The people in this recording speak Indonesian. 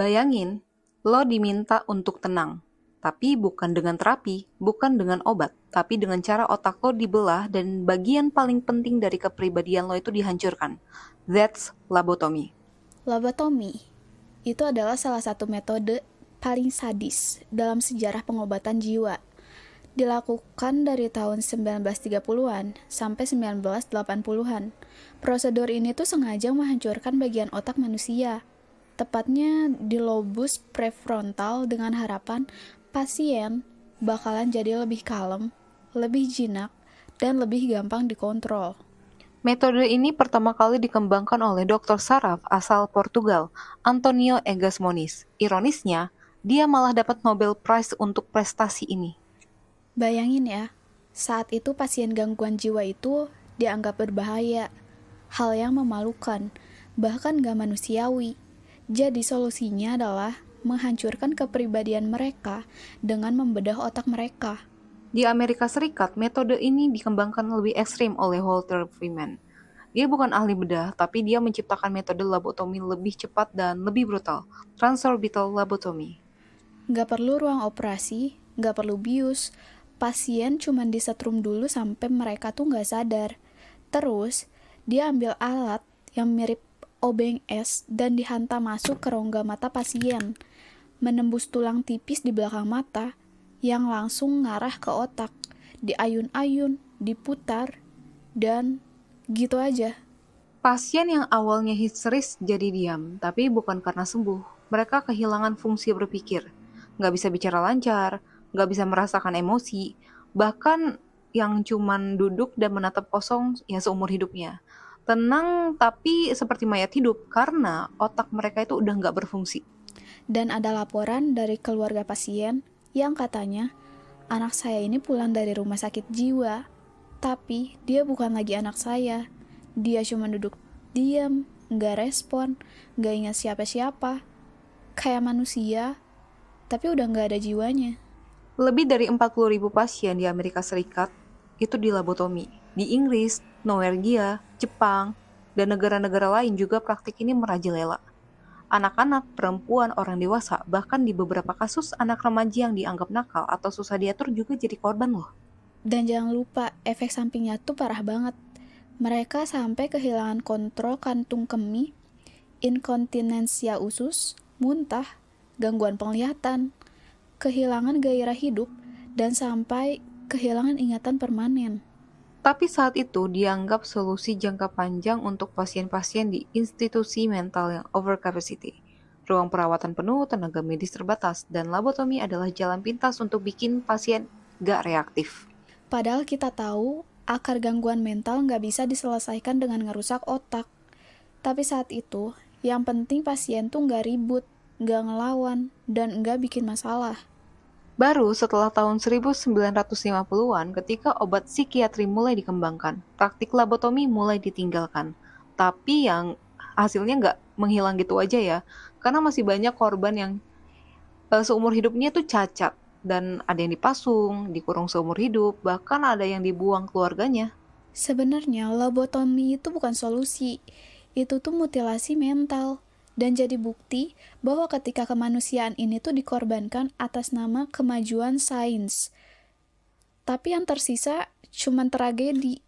Bayangin, lo diminta untuk tenang. Tapi bukan dengan terapi, bukan dengan obat, tapi dengan cara otak lo dibelah dan bagian paling penting dari kepribadian lo itu dihancurkan. That's lobotomy. Lobotomi itu adalah salah satu metode paling sadis dalam sejarah pengobatan jiwa. Dilakukan dari tahun 1930-an sampai 1980-an. Prosedur ini tuh sengaja menghancurkan bagian otak manusia, tepatnya di lobus prefrontal dengan harapan pasien bakalan jadi lebih kalem, lebih jinak, dan lebih gampang dikontrol. Metode ini pertama kali dikembangkan oleh Dr. Saraf asal Portugal, Antonio Egas Moniz. Ironisnya, dia malah dapat Nobel Prize untuk prestasi ini. Bayangin ya, saat itu pasien gangguan jiwa itu dianggap berbahaya, hal yang memalukan, bahkan gak manusiawi. Jadi solusinya adalah menghancurkan kepribadian mereka dengan membedah otak mereka. Di Amerika Serikat, metode ini dikembangkan lebih ekstrim oleh Walter Freeman. Dia bukan ahli bedah, tapi dia menciptakan metode lobotomi lebih cepat dan lebih brutal, transorbital lobotomy. Gak perlu ruang operasi, gak perlu bius, pasien cuma disetrum dulu sampai mereka tuh gak sadar. Terus, dia ambil alat yang mirip obeng es dan dihantam masuk ke rongga mata pasien, menembus tulang tipis di belakang mata yang langsung ngarah ke otak, diayun-ayun, diputar, dan gitu aja. Pasien yang awalnya histeris jadi diam, tapi bukan karena sembuh. Mereka kehilangan fungsi berpikir, nggak bisa bicara lancar, nggak bisa merasakan emosi, bahkan yang cuman duduk dan menatap kosong ya seumur hidupnya. Tenang tapi seperti mayat hidup karena otak mereka itu udah nggak berfungsi. Dan ada laporan dari keluarga pasien yang katanya, anak saya ini pulang dari rumah sakit jiwa, tapi dia bukan lagi anak saya. Dia cuma duduk diam, nggak respon, nggak ingat siapa-siapa. Kayak manusia, tapi udah nggak ada jiwanya. Lebih dari 40.000 pasien di Amerika Serikat itu dilobotomi. Di Inggris, Norwegia, Jepang, dan negara-negara lain juga praktik ini merajalela. Anak-anak, perempuan, orang dewasa, bahkan di beberapa kasus anak remaja yang dianggap nakal atau susah diatur juga jadi korban loh. Dan jangan lupa, efek sampingnya tuh parah banget. Mereka sampai kehilangan kontrol kantung kemih, inkontinensia usus, muntah, gangguan penglihatan, kehilangan gairah hidup, dan sampai kehilangan ingatan permanen. Tapi saat itu dianggap solusi jangka panjang untuk pasien-pasien di institusi mental yang overcapacity. Ruang perawatan penuh, tenaga medis terbatas, dan lobotomi adalah jalan pintas untuk bikin pasien gak reaktif. Padahal kita tahu akar gangguan mental nggak bisa diselesaikan dengan ngerusak otak. Tapi saat itu, yang penting pasien tuh nggak ribut, nggak ngelawan, dan nggak bikin masalah. Baru setelah tahun 1950-an ketika obat psikiatri mulai dikembangkan, praktik lobotomi mulai ditinggalkan. Tapi yang hasilnya nggak menghilang gitu aja ya, karena masih banyak korban yang seumur hidupnya tuh cacat. Dan ada yang dipasung, dikurung seumur hidup, bahkan ada yang dibuang keluarganya. Sebenarnya lobotomi itu bukan solusi, itu tuh mutilasi mental. Dan jadi bukti bahwa ketika kemanusiaan ini tuh dikorbankan atas nama kemajuan sains. Tapi yang tersisa cuman tragedi.